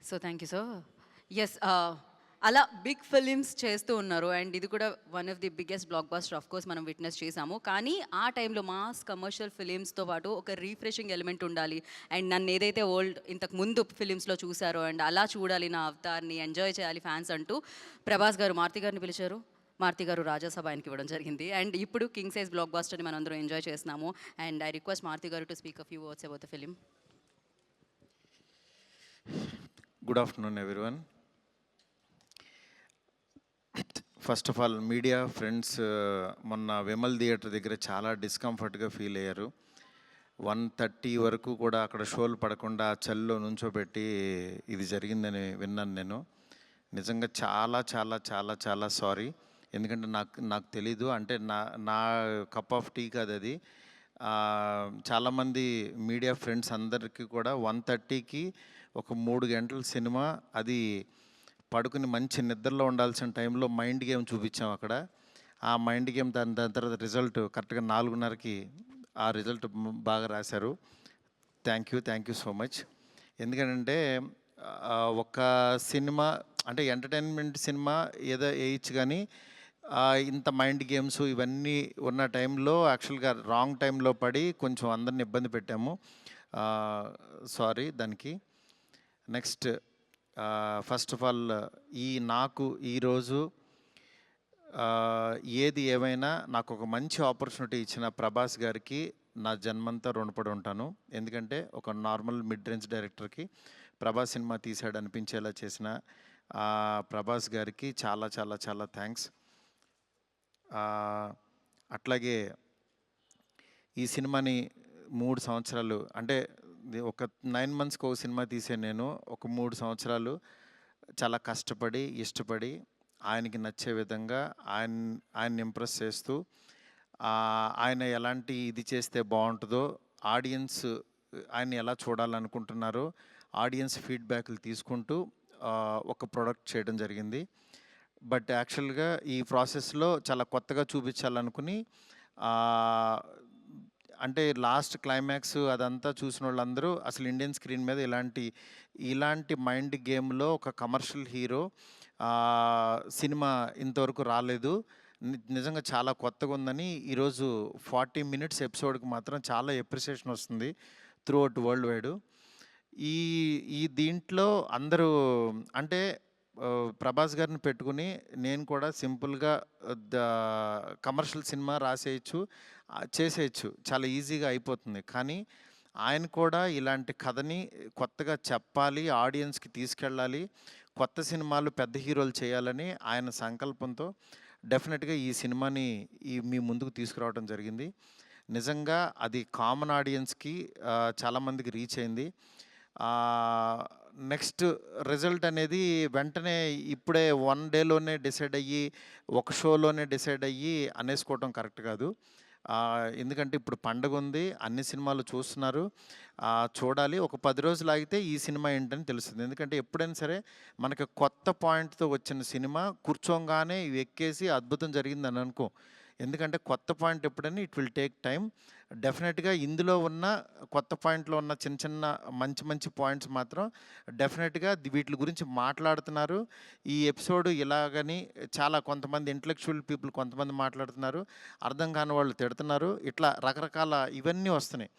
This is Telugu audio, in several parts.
So thank you sir. Yes, అలా బిగ్ ఫిలిమ్స్ చేస్తూ ఉన్నారు అండ్ ఇది కూడా one of the biggest blockbuster of course మనం విట్నెస్ చేసాము. కానీ ఆ టైంలో మాస్ కమర్షియల్ ఫిలిమ్స్తో పాటు ఒక రీఫ్రెషింగ్ ఎలిమెంట్ ఉండాలి అండ్ నన్ను ఏదైతే ఓల్డ్ ఇంతకు ముందు ఫిలిమ్స్లో చూసారో అండ్ అలా చూడాలి, నా అవతార్ని ఎంజాయ్ చేయాలి ఫ్యాన్స్ అంటూ ప్రభాస్ గారు మారుతి గారిని పిలిచారు. మారుతి గారు రాజాసభ ఆయనకి ఇవ్వడం జరిగింది అండ్ ఇప్పుడు కింగ్ సైజ్ బ్లాక్ బస్టర్ని మనం అందరం ఎంజాయ్ చేస్తున్నాము. అండ్ ఐ రిక్వెస్ట్ మారుతి గారు to speak a few words about the film. Good afternoon everyone. First of all media friends, మొన్న విమల్ థియేటర్ దగ్గర చాలా డిస్కంఫర్ట్గా ఫీల్ అయ్యారు. 1:30 వరకు కూడా అక్కడ షోలు పడకుండా చలిలో నుంచోబెట్టి ఇది జరిగిందని విన్నాను నేను. నిజంగా చాలా చాలా చాలా చాలా సారీ. ఎందుకంటే నాకు తెలీదు, అంటే నా కప్ ఆఫ్ టీ కాదు అది. చాలామంది మీడియా ఫ్రెండ్స్ అందరికీ కూడా 1:30కి ఒక 3 గంటల సినిమా, అది పడుకుని మంచి నిద్రలో ఉండాల్సిన టైంలో మైండ్ గేమ్ చూపించాం అక్కడ. ఆ మైండ్ గేమ్ దాని తర్వాత రిజల్ట్ కరెక్ట్గా 4:30కి ఆ రిజల్ట్ బాగా రాశారు. Thank you so much. ఎందుకంటే ఒక సినిమా అంటే ఎంటర్టైన్మెంట్ సినిమా ఏదో వేయచ్చు, కానీ ఇంత మైండ్ గేమ్స్ ఇవన్నీ ఉన్న టైంలో యాక్చువల్గా రాంగ్ టైంలో పడి కొంచెం అందరిని ఇబ్బంది పెట్టాము. సారీ దానికి. నెక్స్ట్, ఫస్ట్ ఆఫ్ ఆల్ నాకు ఈరోజు ఏది ఏమైనా నాకు ఒక మంచి ఆపర్చునిటీ ఇచ్చిన ప్రభాస్ గారికి నా జన్మంతా రుణపడి ఉంటాను. ఎందుకంటే ఒక నార్మల్ మిడ్ రేంజ్ డైరెక్టర్కి ప్రభాస్ సినిమా తీసాడు అనిపించేలా చేసిన ప్రభాస్ గారికి చాలా చాలా చాలా థ్యాంక్స్. అట్లాగే ఈ సినిమాని 3 సంవత్సరాలు, అంటే ఒక 9 మంత్స్కి ఒక సినిమా తీసే నేను ఒక 3 సంవత్సరాలు చాలా కష్టపడి ఇష్టపడి ఆయనకి నచ్చే విధంగా ఆయన్ని ఇంప్రెస్ చేస్తూ, ఆయన ఎలాంటి ఇది చేస్తే బాగుంటుందో, ఆడియన్స్ ఆయన్ని ఎలా చూడాలనుకుంటున్నారో ఆడియన్స్ ఫీడ్బ్యాక్లు తీసుకుంటూ ఒక ప్రోడక్ట్ చేయడం జరిగింది. బట్ యాక్చువల్గా ఈ ప్రాసెస్లో చాలా కొత్తగా చూపించాలనుకుని, అంటే లాస్ట్ క్లైమాక్స్ అదంతా చూసిన వాళ్ళందరూ అసలు ఇండియన్ స్క్రీన్ మీద ఇలాంటి మైండ్ గేమ్లో ఒక కమర్షియల్ హీరో సినిమా ఇంతవరకు రాలేదు, నిజంగా చాలా కొత్తగా ఉందని ఈరోజు 40 మినిట్స్ ఎపిసోడ్కి మాత్రం చాలా ఎప్రిసియేషన్ వస్తుంది త్రూ అవుట్ వరల్డ్ వైడ్. ఈ దీంట్లో అందరూ అంటే ప్రభాస్ గారిని పెట్టుకుని నేను కూడా సింపుల్గా కమర్షియల్ సినిమా రాసేయచ్చు, చేసేయచ్చు, చాలా ఈజీగా అయిపోతుంది. కానీ ఆయన కూడా ఇలాంటి కథని కొత్తగా చెప్పాలి, ఆడియన్స్కి తీసుకెళ్ళాలి, కొత్త సినిమాలు పెద్ద హీరోలు చేయాలని ఆయన సంకల్పంతో డెఫినెట్గా ఈ సినిమాని మీ ముందుకు తీసుకురావడం జరిగింది. నిజంగా అది కామన్ ఆడియన్స్కి చాలామందికి రీచ్ అయింది. నెక్స్ట్ రిజల్ట్ అనేది వెంటనే ఇప్పుడే 1 డేలోనే డిసైడ్ అయ్యి ఒక షోలోనే డిసైడ్ అయ్యి అనేసుకోవటం కరెక్ట్ కాదు. ఎందుకంటే ఇప్పుడు పండగ ఉంది, అన్ని సినిమాలు చూస్తున్నారు, చూడాలి. ఒక 10 రోజులు ఆగితే ఈ సినిమా ఏంటని తెలుస్తుంది. ఎందుకంటే ఎప్పుడైనా సరే మనకి కొత్త పాయింట్తో వచ్చిన సినిమా కూర్చోగానే ఇవి ఎక్కేసి అద్భుతం జరిగిందని అనుకో. ఎందుకంటే కొత్త పాయింట్ ఎప్పుడని ఇట్ విల్ టేక్ టైం. డెఫినెట్గా ఇందులో ఉన్న కొత్త పాయింట్లో ఉన్న చిన్న చిన్న మంచి పాయింట్స్ మాత్రం డెఫినెట్గా వీటి గురించి మాట్లాడుతున్నారు. ఈ ఎపిసోడ్ ఇలాగని చాలా కొంతమంది ఇంటలెక్చువల్ పీపుల్ కొంతమంది మాట్లాడుతున్నారు, అర్థం కాని వాళ్ళు తిడుతున్నారు, ఇట్లా రకరకాల ఇవన్నీ వస్తున్నాయి.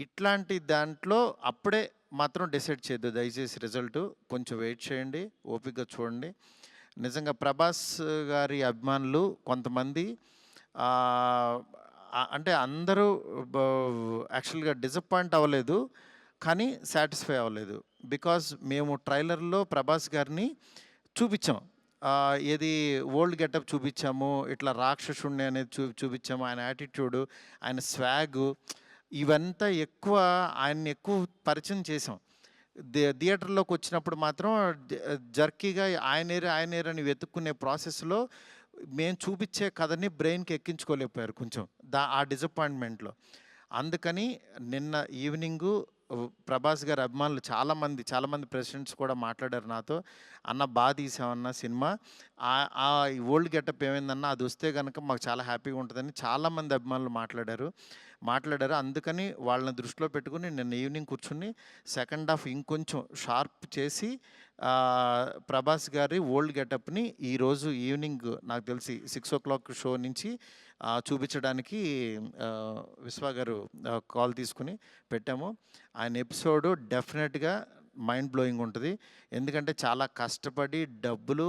ఇట్లాంటి దాంట్లో అప్పుడే మాత్రం డిసైడ్ చేయొద్దు దయచేసి. రిజల్ట్ కొంచెం వెయిట్ చేయండి, ఓపికగా చూడండి. నిజంగా ప్రభాస్ గారి అభిమానులు కొంతమంది అంటే అందరూ యాక్చువల్గా డిసప్పాయింట్ అవ్వలేదు, కానీ సాటిస్ఫై అవ్వలేదు. బికాజ్ మేము ట్రైలర్లో ప్రభాస్ గారిని చూపించాం, ఏది ఓల్డ్ గెటప్ చూపించాము, ఇట్లా రాక్షసుణ్ణి అనేది చూపించాము, ఆయన యాటిట్యూడు, ఆయన స్వాగు, ఇవంతా ఆయన్ని ఎక్కువ పరిచయం చేసాం. థియేటర్లోకి వచ్చినప్పుడు మాత్రం జర్కీగా ఆయనేరు అని వెతుక్కునే ప్రాసెస్లో మేము చూపించే కథని బ్రెయిన్కి ఎక్కించుకోలేకపోయారు కొంచెం ఆ డిసప్పాయింట్మెంట్లో. అందుకని నిన్న ఈవినింగు ప్రభాస్ గారి అభిమానులు చాలామంది ప్రెసిడెంట్స్ కూడా మాట్లాడారు నాతో. "అన్న తీసావన్న సినిమా. ఆ ఓల్డ్ గెటప్ ఏమైందన్నా అది వస్తే గనక మాకు చాలా హ్యాపీగా ఉంటదని" చాలామంది అభిమానులు మాట్లాడారు. అందుకని వాళ్ళని దృష్టిలో పెట్టుకొని నిన్న ఈవినింగ్ కూర్చొని సెకండ్ హాఫ్ ఇంకొంచెం షార్ప్ చేసి ప్రభాస్ గారి ఓల్డ్ గెటప్‌ని ఈరోజు ఈవినింగ్ నాకు తెలిసి 6:00 షో నుంచి చూపించడానికి విశ్వ గారు కాల్ తీసుకొని పెట్టాము. ఆయన ఎపిసోడు డెఫినెట్‌గా మైండ్ బ్లోయింగ్ ఉంటది. ఎందుకంటే చాలా కష్టపడి డబ్బులు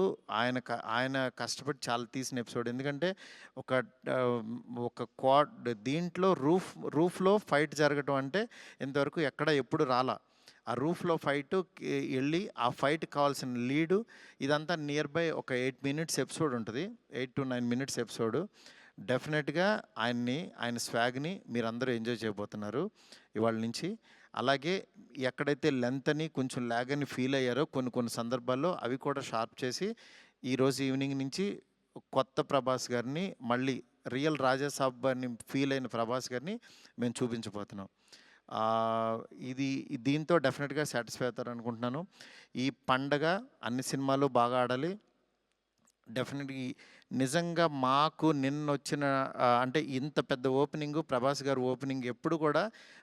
ఆయన కష్టపడి చాలా తీసిన ఎపిసోడ్. ఎందుకంటే ఒక దీంట్లో రూఫ్‌లో ఫైట్ జరగటం అంటే ఇంతవరకు ఎప్పుడు రాలా. ఆ రూఫ్‌లో ఎళ్ళి ఆ ఫైట్‌కి కావాల్సిన లీడు ఇదంతా నియర్ బై ఒక 8 మినిట్స్ ఎపిసోడ్ ఉంటది. 8-9 మినిట్స్ ఎపిసోడు. డెఫినెట్‌గా ఆయన స్వాగ్‌ని మీరందరూ ఎంజాయ్ చేయబోతున్నారు ఇవాళ నుంచి. అలాగే ఎక్కడైతే లెంత్ అని కొంచెం ల్యాగ్ అని ఫీల్ అయ్యారో కొన్ని సందర్భాల్లో అవి కూడా షార్ప్ చేసి ఈరోజు ఈవినింగ్ నుంచి కొత్త ప్రభాస్ గారిని మళ్ళీ రియల్ రాజా సాబ్ అని ఫీల్ అయిన ప్రభాస్ గారిని మేము చూపించబోతున్నాం. దీంతో డెఫినెట్‌గా సాటిస్ఫై అవుతారనుకుంటున్నాను. ఈ పండగ అన్ని సినిమాలు బాగా ఆడాలి. డెఫినెట్‌గా నిజంగా మాకు నిన్నొచ్చిన అంటే ఇంత పెద్ద ఓపెనింగు ప్రభాస్ గారి ఓపెనింగ్ ఎప్పుడు కూడా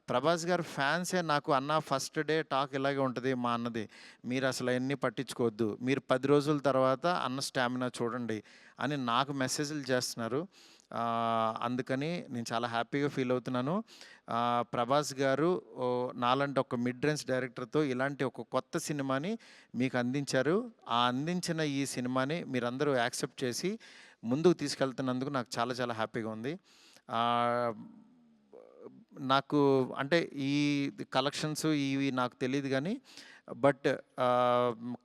ప్రభాస్ గారి ఫ్యాన్సే నాకు "అన్న ఫస్ట్ డే టాక్ ఇలాగే ఉంటది మా అన్నది. మీరసలు అయన్నీ పట్టించుకోవద్దు. మీరు 10 రోజుల తర్వాత అన్న స్టామినా చూడండి" అని నాకు మెసేజ్‌లు చేస్తున్నారు. అందుకని నేను చాలా హ్యాపీగా ఫీల్ అవుతున్నాను. ప్రభాస్ గారు నాలాంటి ఒక మిడ్ రేంజ్ డైరెక్టర్‌తో ఇలాంటి ఒక కొత్త సినిమాని మీకు అందించారు. అందించిన ఈ సినిమాని మీరందరూ యాక్సెప్ట్ చేసి ముందుకు తీసుకెళ్తున్నందుకు నాకు చాలా హ్యాపీగా ఉంది. నాకు అంటే ఈ కలెక్షన్స్ ఇవి నాకు తెలీదు గానీ బట్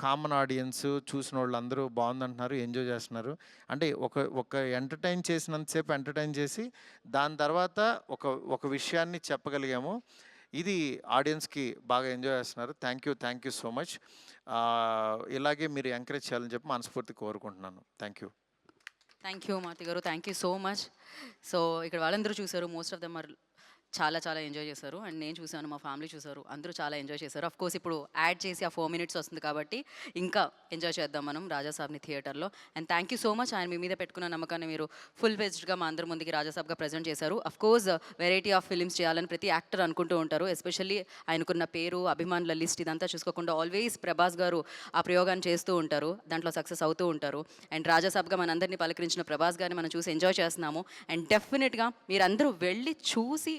కామన్ ఆడియన్స్ చూసినోళ్ళందరూ బాగుందంటున్నారు, ఎంజాయ్ చేస్తున్నారు. అంటే ఒక ఎంటర్టైన్ చేసినంతసేపు ఎంటర్టైన్ చేసి దాని తర్వాత ఒక విషయాన్ని చెప్పగలిగాము. ఇది ఆడియన్స్‌కి బాగా ఎంజాయ్ చేస్తున్నారు. Thank you so much. ఇలాగే మీరు ఎంకరేజ్ చేయాలని చెప్పి మనస్ఫూర్తిగా కోరుకుంటున్నాను. థ్యాంక్ యూ మారుతి గారు. Thank you so much. So ఇక్కడ వాళ్ళందరూ చూసారు. మోస్ట్ ఆఫ్ దెమ్ ఆర్ చాలా ఎంజాయ్ చేశారు. అండ్ నేను చూసాను, మా ఫ్యామిలీ చూసారు. అందరూ చాలా ఎంజాయ్ చేశారు. కోర్స్ ఇప్పుడు యాడ్ చేసి ఆ 4 మినిట్స్ వస్తుంది కాబట్టి ఇంకా ఎంజాయ్ చేద్దాం మనం రాజాసాబ్ని థియేటర్లో. And thank you so much. ఆయన మీ మీద పెట్టుకున్న నమ్మకాన్ని మీరు ఫుల్ ఫెజ్డ్గా మా అందరి ముందుకి రాజాసాబ్గా ప్రజెంట్ చేశారు. కోర్స్ వెరైటీ ఆఫ్ ఫిలిమ్స్ చేయాలని ప్రతి యాక్టర్ అనుకుంటూ ఉంటారు. ఎస్పెషల్లీ ఆయనకున్న పేరు, అభిమానుల లిస్ట్ ఇదంతా చూసుకోకుండా ఆల్వేస్ ప్రభాస్ గారు ఆ ప్రయోగాన్ని చేస్తూ ఉంటారు. దాంట్లో సక్సెస్ అవుతూ ఉంటారు. అండ్ రాజాసాబ్గా మనందరినీ పలకరించిన ప్రభాస్ గారిని మనం చూసి ఎంజాయ్ చేస్తున్నాము. అండ్ డెఫినెట్గా మీరందరూ వెళ్ళి చూసి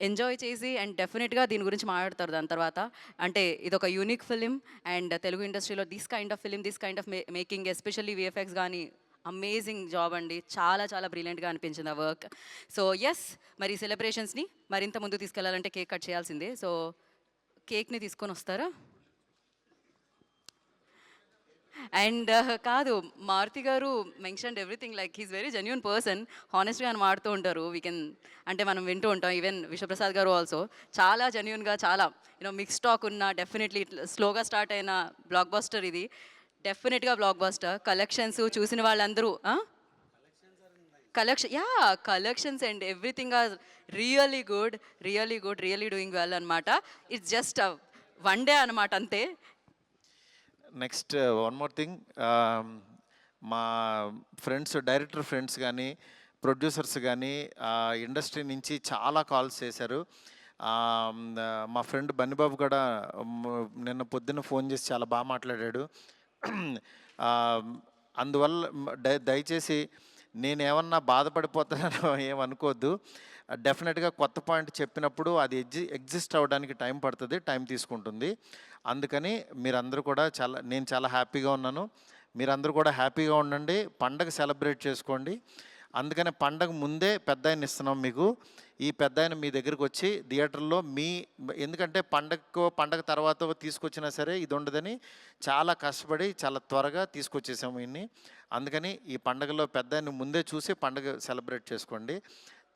ఎంజాయ్ చేసి అండ్ డెఫినెట్గా దీని గురించి మాట్లాడతారు దాని తర్వాత. అంటే ఇదొక యూనిక్ ఫిలిం అండ్ తెలుగు ఇండస్ట్రీలో this kind of making especially VFX కానీ అమేజింగ్ జాబ్ అండి. చాలా బ్రిలియంట్గా అనిపించింది ఆ వర్క్. సో ఎస్, మరి సెలబ్రేషన్స్ని మరింత ముందు తీసుకెళ్లాలంటే కేక్ కట్ చేయాల్సిందే. సో కేక్ని తీసుకొని వస్తారా? అండ్ కాదు, మారుతి గారు mentioned everything, like he's very genuine person. హానెస్ట్గా అని మాడుతూ ఉంటారు. అంటే మనం వింటూ ఉంటాం. ఈవెన్ విశ్వప్రసాద్ గారు ఆల్సో చాలా జెన్యూన్గా, చాలా మిక్స్ టాక్ ఉన్న డెఫినెట్లీ స్లోగా స్టార్ట్ అయిన బ్లాక్ బస్టర్ ఇది. డెఫినెట్గా బ్లాక్ బస్టర్. కలెక్షన్స్ చూసిన వాళ్ళందరూ collections and everything are really good, really doing well అనమాట. ఇట్స్ జస్ట్ వన్ డే అనమాట, అంతే. నెక్స్ట్ వన్ మోర్ థింగ్, మా డైరెక్టర్ ఫ్రెండ్స్ కానీ ప్రొడ్యూసర్స్ కానీ ఇండస్ట్రీ నుంచి చాలా కాల్స్ చేశారు. మా ఫ్రెండ్ బన్నిబాబు కూడా నిన్న పొద్దున్న ఫోన్ చేసి చాలా బాగా మాట్లాడాడు. అందువల్ల దయచేసి నేనేమన్నా బాధపడిపోతానో ఏమనుకోవద్దు. డెఫినెట్గా కొత్త పాయింట్ చెప్పినప్పుడు అది ఎగ్జిస్ట్ అవ్వడానికి టైం పడుతుంది, టైం తీసుకుంటుంది. అందుకని మీరందరూ కూడా నేను చాలా హ్యాపీగా ఉన్నాను. మీరందరూ కూడా హ్యాపీగా ఉండండి, పండగ సెలబ్రేట్ చేసుకోండి. అందుకని పండగ ముందే పెద్దాయన ఇస్తున్నాం మీకు. ఈ పెద్దాయన మీ దగ్గరికి వచ్చి థియేటర్లో ఎందుకంటే పండగ తర్వాత తీసుకొచ్చినా సరే ఇది ఉండదని చాలా కష్టపడి చాలా త్వరగా తీసుకొచ్చేసాము ఇన్ని. అందుకని ఈ పండగలో పెద్దాయన ముందే చూసి పండగ సెలబ్రేట్ చేసుకోండి.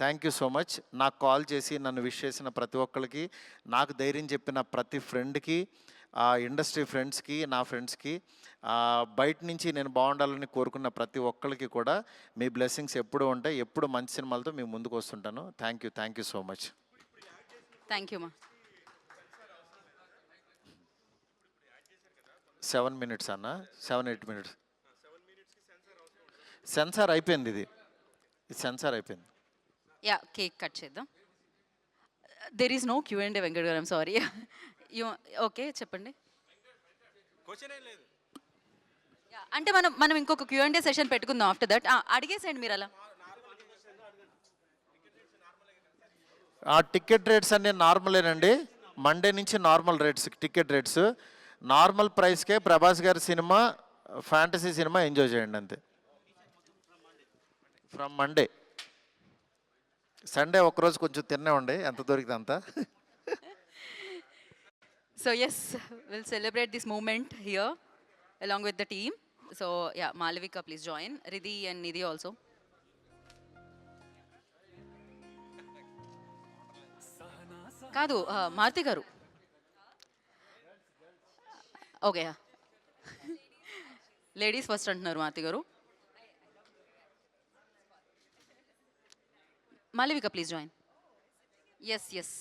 Thank you so much. నాకు కాల్ చేసి నన్ను విష్ చేసిన ప్రతి ఒక్కరికి, నాకు ధైర్యం చెప్పిన ప్రతి ఫ్రెండ్కి, ఇండస్ట్రీ ఫ్రెండ్స్కి, నా ఫ్రెండ్స్కి, బయట నుంచి నేను బాగుండాలని కోరుకున్న ప్రతి ఒక్కరికి కూడా మీ బ్లెస్సింగ్స్ ఎప్పుడూ ఉంటాయి. ఎప్పుడు మంచి సినిమాలతో మీ ముందుకు వస్తుంటాను. Thank you so much. Thank you మా. 7 మినిట్స్ అన్న, 7-8 మినిట్స్. సెన్సార్ అయిపోయింది, ఇది సెన్సార్ అయిపోయింది. యా కేక్ కట్ చేద్దాం. There is no Q and Venkat గారు, ఐమ్ సారీ. ఓకే చెప్పండి. Yeah, అంటే మనం మనం ఇంకొక క్యూ అండ్ సెషన్ పెట్టుకుందాం ఆఫ్టర్ దట్. అడిగేసేయండి మీరు అలా. ఆ టికెట్ రేట్స్ అన్నీ నార్మలేనండి. మండే నుంచి normal rates, ticket rates normal ప్రైస్కే ప్రభాస్ గారి సినిమా, ఫ్యాంటసీ సినిమా ఎంజాయ్ చేయండి అంతే. From Monday. సండే ఒక్కరోజు కొంచెం తిన్నే ఉండే, ఎంత దొరికితే అంత. So yes, we'll celebrate this moment here along with the team. So yeah, Malavika, please join. Riddhi and Nidhi also. కాదు మారుతి గారు. ఓకే లేడీస్ ఫస్ట్ అంటున్నారు మారుతి గారు. Malavika please join. Yes yes.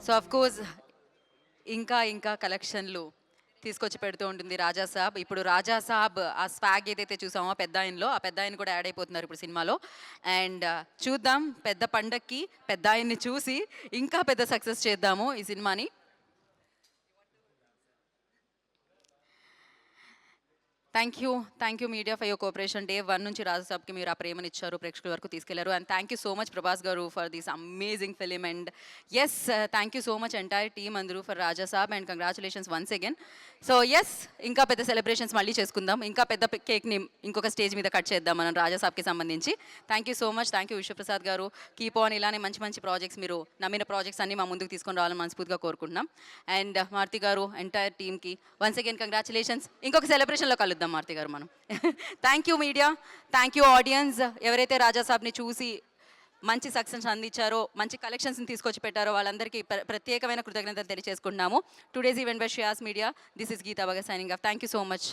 So of course ఇంకా ఇంకా కలెక్షన్లు తీసుకొచ్చి పెడుతూ ఉంటుంది రాజా సాబ్. ఇప్పుడు రాజా సాబ్ ఆ స్వాగ్ ఏదైతే చూసామో పెద్ద ఆయనలో, ఆ పెద్ద ఆయన కూడా యాడ్ అయిపోతున్నారు ఇప్పుడు సినిమాలో. అండ్ చూద్దాం, పెద్ద పండక్కి పెద్ద ఆయన్ని చూసి ఇంకా పెద్ద సక్సెస్ చేద్దాము ఈ సినిమాని. Thank you media for your cooperation. Day 1 నుంచి రాజు సాబ్కి మీరు ఆ ప్రేమని ఇచ్చారు, ప్రేక్షకుల వరకు తీసుకెళ్లారు. And thank you so much Prabhas గారు for this amazing film. And yes thank you so much entire team అందరూ for Raja Saab. And congratulations once again. So yes, ఇంకా పెద్ద సెలబ్రేషన్స్ మళ్ళీ చేసుకుందాం, ఇంకా పెద్ద కేక్ని ఇంకొక స్టేజ్ మీద కట్ చేద్దాం మనం రాజా సాబ్కి సంబంధించి. Thank you so much. Thank you Vishwaprasad గారు. కీప్ ఆన్ ఇలానే మంచి మంచి ప్రాజెక్ట్స్, మీరు నమ్మిన ప్రాజెక్ట్స్ అన్ని మా ముందుకు తీసుకొని రావాలని మనస్ఫూర్తిగా కోరుకుంటున్నాం. అండ్ మారుతి గారు, ఎంటైర్ టీమ్కి వన్స్ అగైన్ కంగ్రాచులేషన్స్. ఇంకొక సెలబ్రేషన్లో కలుద్దాం మారుతి గారు మనం. Thank you media, thank you audience. ఎవరైతే రాజా సాబ్ని చూసి మంచి సక్సెస్ అందించారో, మంచి కలెక్షన్స్ని తీసుకొచ్చి పెట్టారో వాళ్ళందరికీ ప్రత్యేకమైన కృతజ్ఞతలు తెలియజేసుకుంటున్నాము. Today's event by Shreyas media. This is Geetha Bhagat signing off. Thank you so much.